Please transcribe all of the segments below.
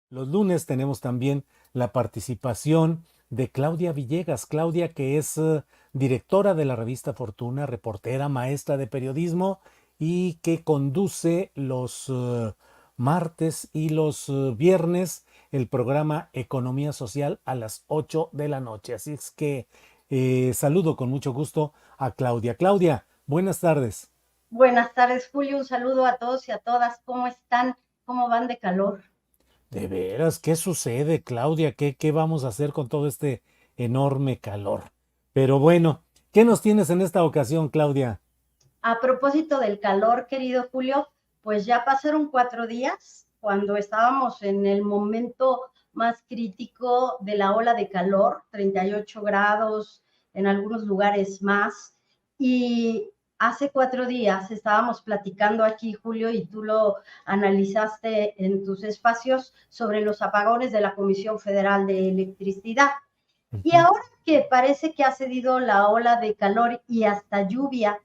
Los lunes tenemos también la participación de Claudia Villegas. Claudia, que es directora de la revista Fortuna, reportera, maestra de periodismo y que conduce los martes y los viernes el programa Economía Social a las 8 de la noche. Así es que saludo con mucho gusto a Claudia. Claudia, buenas tardes. Buenas tardes, Julio. Un saludo a todos y a todas. ¿Cómo están? ¿Cómo van de calor? De veras, ¿qué sucede, Claudia? ¿Qué vamos a hacer con todo este enorme calor? Pero bueno, ¿qué nos tienes en esta ocasión, Claudia? A propósito del calor, querido Julio, pues ya pasaron 4 días cuando estábamos en el momento más crítico de la ola de calor, 38 grados, en algunos lugares más. Y hace 4 días estábamos platicando aquí, Julio, y tú lo analizaste en tus espacios sobre los apagones de la Comisión Federal de Electricidad. Y Ujú. ahora que parece que ha cedido la ola de calor y hasta lluvia,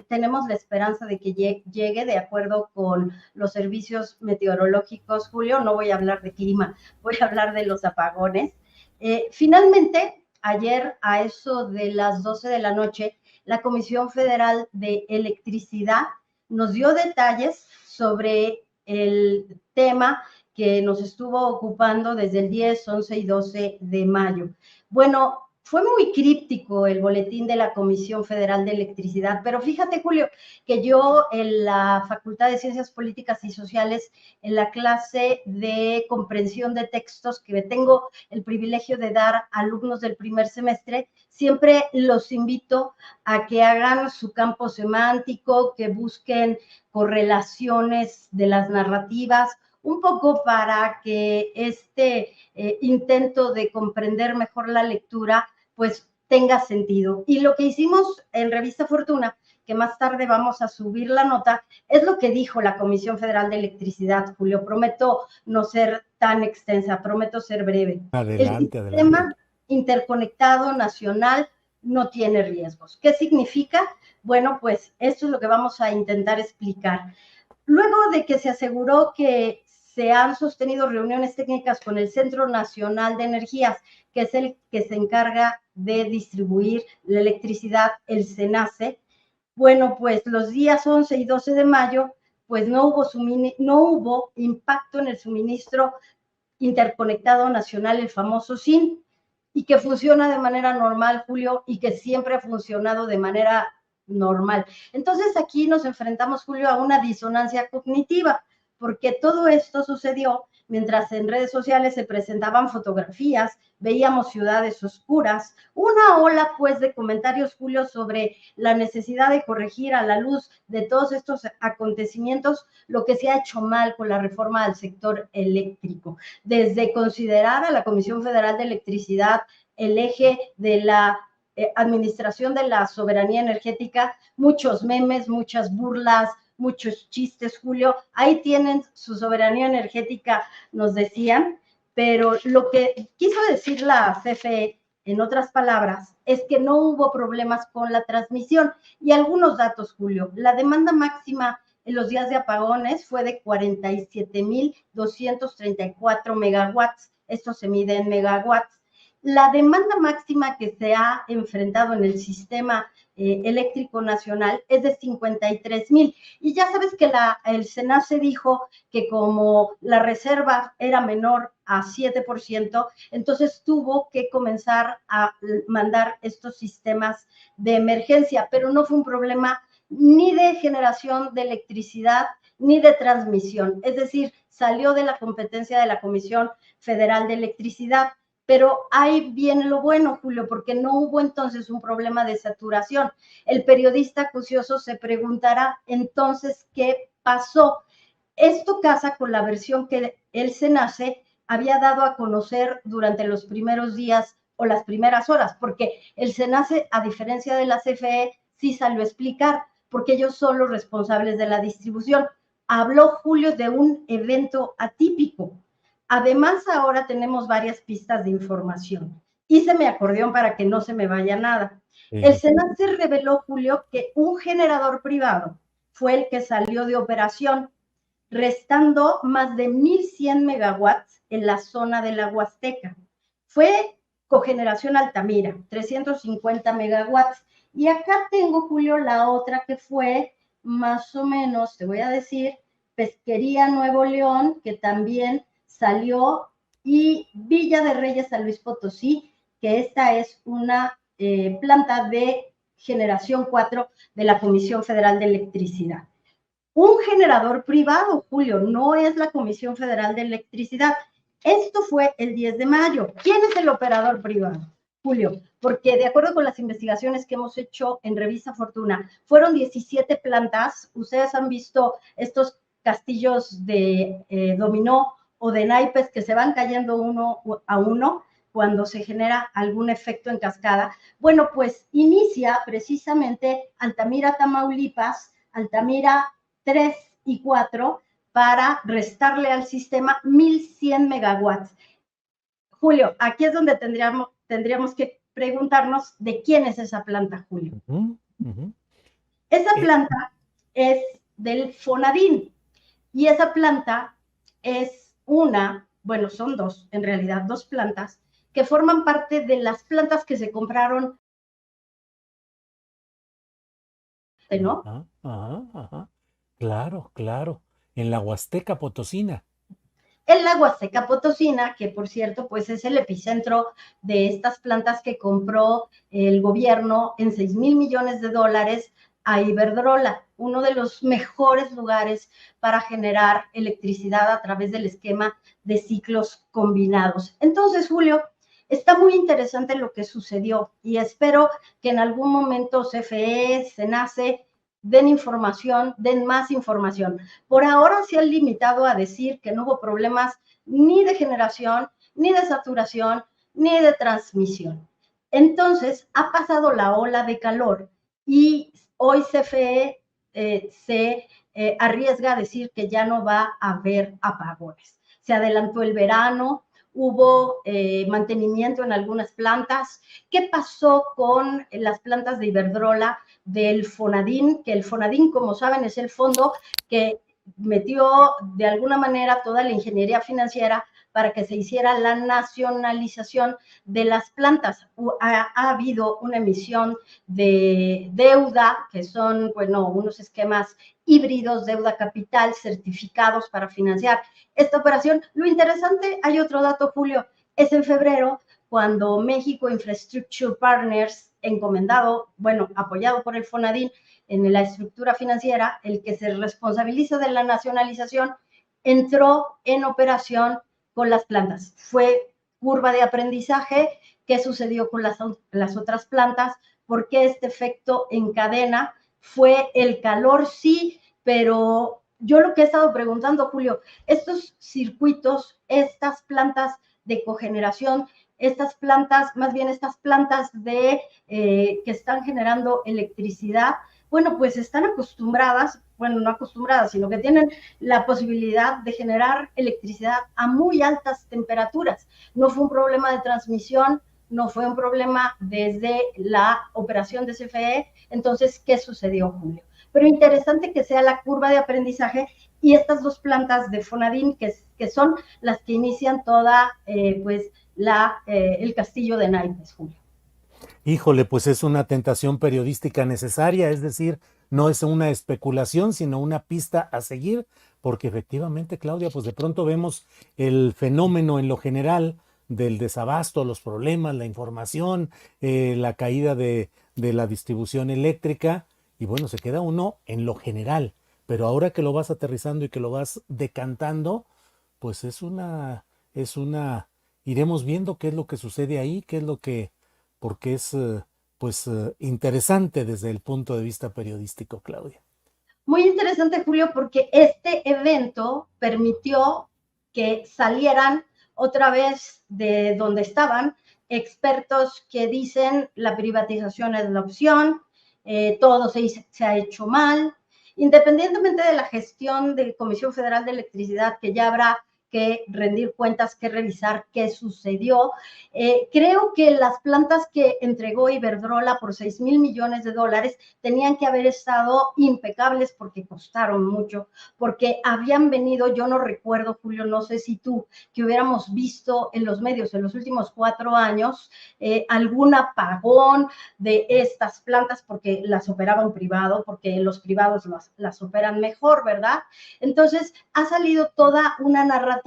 tenemos la esperanza de que llegue de acuerdo con los servicios meteorológicos. Julio, no voy a hablar de clima, voy a hablar de los apagones. Finalmente, ayer a eso de las 12 de la noche, la Comisión Federal de Electricidad nos dio detalles sobre el tema que nos estuvo ocupando desde el 10, 11 y 12 de mayo. Bueno, fue muy críptico el boletín de la Comisión Federal de Electricidad, pero fíjate, Julio, que yo en la Facultad de Ciencias Políticas y Sociales, en la clase de comprensión de textos que tengo el privilegio de dar a alumnos del primer semestre, siempre los invito a que hagan su campo semántico, que busquen correlaciones de las narrativas, un poco para que intento de comprender mejor la lectura, pues tenga sentido. Y lo que hicimos en Revista Fortuna, que más tarde vamos a subir la nota, es lo que dijo la Comisión Federal de Electricidad, Julio. Prometo no ser tan extensa, prometo ser breve. El Adelante, adelante. sistema interconectado nacional no tiene riesgos. ¿Qué significa? Bueno, pues esto es lo que vamos a intentar explicar. Luego de que se aseguró que se han sostenido reuniones técnicas con el Centro Nacional de Energías, que es el que se encarga de distribuir la electricidad, el CENACE, bueno, pues los días 11 y 12 de mayo, pues no hubo impacto en el suministro interconectado nacional, el famoso SIN, y que funciona de manera normal, Julio, y que siempre ha funcionado de manera normal. Entonces aquí nos enfrentamos, Julio, a una disonancia cognitiva, porque todo esto sucedió mientras en redes sociales se presentaban fotografías, veíamos ciudades oscuras, una ola pues de comentarios, Julio, sobre la necesidad de corregir a la luz de todos estos acontecimientos lo que se ha hecho mal con la reforma al sector eléctrico, desde considerar a la Comisión Federal de Electricidad el eje de la administración de la soberanía energética, muchos memes, muchas burlas, muchos chistes, Julio. Ahí tienen su soberanía energética, nos decían, pero lo que quiso decir la CFE, en otras palabras, es que no hubo problemas con la transmisión. Y algunos datos, Julio. La demanda máxima en los días de apagones fue de 47,234 megawatts. Esto se mide en megawatts. La demanda máxima que se ha enfrentado en el sistema eléctrico nacional es de 53,000. Y ya sabes que el SENACE dijo que como la reserva era menor a 7%, entonces tuvo que comenzar a mandar estos sistemas de emergencia, pero no fue un problema ni de generación de electricidad ni de transmisión. Es decir, salió de la competencia de la Comisión Federal de Electricidad. Pero ahí viene lo bueno, Julio, porque no hubo entonces un problema de saturación. El periodista acucioso se preguntará entonces qué pasó. Esto casa con la versión que el SENACE había dado a conocer durante los primeros días o las primeras horas, porque el SENACE, a diferencia de la CFE, sí salió a explicar, porque ellos son los responsables de la distribución. Habló Julio de un evento atípico. Además, ahora tenemos varias pistas de información. Hice mi acordeón para que no se me vaya nada. El Sí. SENACE reveló, Julio, que un generador privado fue el que salió de operación. restando más de 1,100 megawatts en la zona de la Huasteca. Fue cogeneración Altamira, 350 megawatts. Y acá tengo, Julio, la otra que fue más o menos, te voy a decir, Pesquería Nuevo León, que también salió, y Villa de Reyes, San Luis Potosí, que esta es una planta de generación 4 de la Comisión Federal de Electricidad. Un generador privado, Julio, no es la Comisión Federal de Electricidad. Esto fue el 10 de mayo. ¿Quién es el operador privado, Julio? Porque de acuerdo con las investigaciones que hemos hecho en Revista Fortuna, fueron 17 plantas. Ustedes han visto estos castillos de dominó o de naipes que se van cayendo uno a uno cuando se genera algún efecto en cascada. Bueno, pues inicia precisamente Altamira, Tamaulipas, Altamira 3 y 4, para restarle al sistema 1,100 megawatts. Julio, aquí es donde tendríamos que preguntarnos de quién es esa planta, Julio. Esa planta es del Fonadín, y esa planta es bueno, son dos, en realidad, dos plantas que forman parte de las plantas que se compraron, ¿no? Claro, claro. En la Huasteca Potosina. En la Huasteca Potosina, que por cierto, pues es el epicentro de estas plantas que compró el gobierno en 6,000 millones de dólares a Iberdrola, uno de los mejores lugares para generar electricidad a través del esquema de ciclos combinados. Entonces, Julio, está muy interesante lo que sucedió y espero que en algún momento CFE, SENACE, den información, den más información. Por ahora se han limitado a decir que no hubo problemas ni de generación, ni de saturación, ni de transmisión. Entonces, ha pasado la ola de calor y hoy CFE se arriesga a decir que ya no va a haber apagones. Se adelantó el verano, hubo mantenimiento en algunas plantas. ¿Qué pasó con las plantas de Iberdrola del Fonadín? Que el Fonadín, como saben, es el fondo que metió de alguna manera toda la ingeniería financiera para que se hiciera la nacionalización de las plantas. Ha habido una emisión de deuda, que son, bueno, unos esquemas híbridos, deuda capital, certificados para financiar esta operación. Lo interesante, hay otro dato, Julio, es en febrero, cuando México Infrastructure Partners, encomendado, bueno, apoyado por el Fonadín en la estructura financiera, el que se responsabiliza de la nacionalización, entró en operación con las plantas. Fue curva de aprendizaje. ¿Qué sucedió con las otras plantas? Porque este efecto en cadena fue el calor, sí, pero yo lo que he estado preguntando, Julio, estos circuitos, estas plantas de cogeneración, estas plantas, más bien estas plantas que están generando electricidad, bueno, pues están acostumbradas, bueno, no acostumbradas, sino que tienen la posibilidad de generar electricidad a muy altas temperaturas. No fue un problema de transmisión, no fue un problema desde la operación de CFE. Entonces, ¿qué sucedió, Julio? Pero interesante que sea la curva de aprendizaje y estas dos plantas de Fonadín, que son las que inician toda, pues, el castillo de naipes, Julio. Híjole, pues es una tentación periodística necesaria, es decir, no es una especulación, sino una pista a seguir, porque efectivamente, Claudia, pues de pronto vemos el fenómeno en lo general del desabasto, los problemas, la información, la caída de la distribución eléctrica, y bueno, se queda uno en lo general, pero ahora que lo vas aterrizando y que lo vas decantando, pues iremos viendo qué es lo que sucede ahí, qué es lo que, porque es pues interesante desde el punto de vista periodístico, Claudia. Muy interesante, Julio, porque este evento permitió que salieran otra vez de donde estaban expertos que dicen la privatización es la opción, todo se ha hecho mal, independientemente de la gestión de Comisión Federal de Electricidad, que ya habrá que rendir cuentas, que revisar qué sucedió. Creo que las plantas que entregó Iberdrola por $6,000 millones tenían que haber estado impecables porque costaron mucho, porque habían venido, yo no recuerdo, Julio, no sé si tú, que hubiéramos visto en los medios en los últimos 4 años algún apagón de estas plantas porque las operaba un privado, porque los privados las operan mejor, ¿verdad? Entonces, ha salido toda una narrativa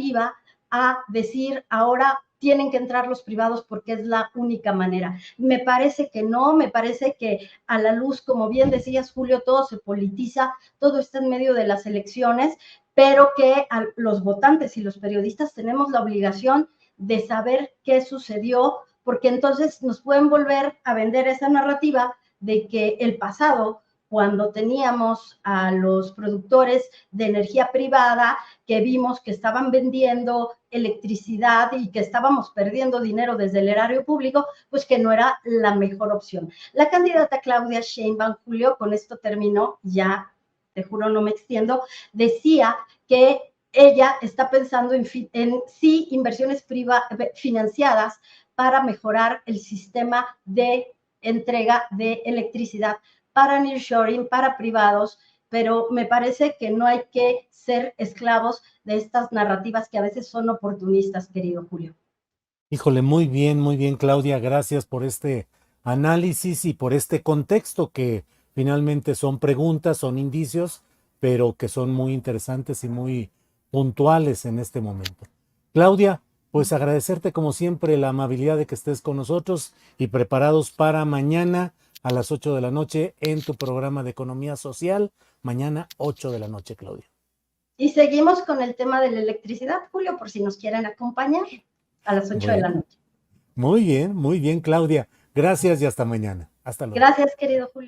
a decir ahora tienen que entrar los privados porque es la única manera. Me parece que no, me parece que a la luz, como bien decías, Julio, todo se politiza, todo está en medio de las elecciones, pero que los votantes y los periodistas tenemos la obligación de saber qué sucedió, porque entonces nos pueden volver a vender esa narrativa de que el pasado, cuando teníamos a los productores de energía privada, que vimos que estaban vendiendo electricidad y que estábamos perdiendo dinero desde el erario público, pues que no era la mejor opción. La candidata Claudia Sheinbaum, Julio, con esto terminó, ya te juro no me extiendo, decía que ella está pensando en sí inversiones financiadas para mejorar el sistema de entrega de electricidad para nearshoring, para privados, pero me parece que no hay que ser esclavos de estas narrativas que a veces son oportunistas, querido Julio. Híjole, muy bien, Claudia. Gracias por este análisis y por este contexto que finalmente son preguntas, son indicios, pero que son muy interesantes y muy puntuales en este momento. Claudia, pues agradecerte como siempre la amabilidad de que estés con nosotros y preparados para mañana a las 8 de la noche en tu programa de Economía Social. Mañana 8 de la noche, Claudia. Y seguimos con el tema de la electricidad, Julio, por si nos quieren acompañar a las 8 de la noche. Muy bien, Claudia. Gracias y hasta mañana. Hasta luego. Gracias, querido Julio.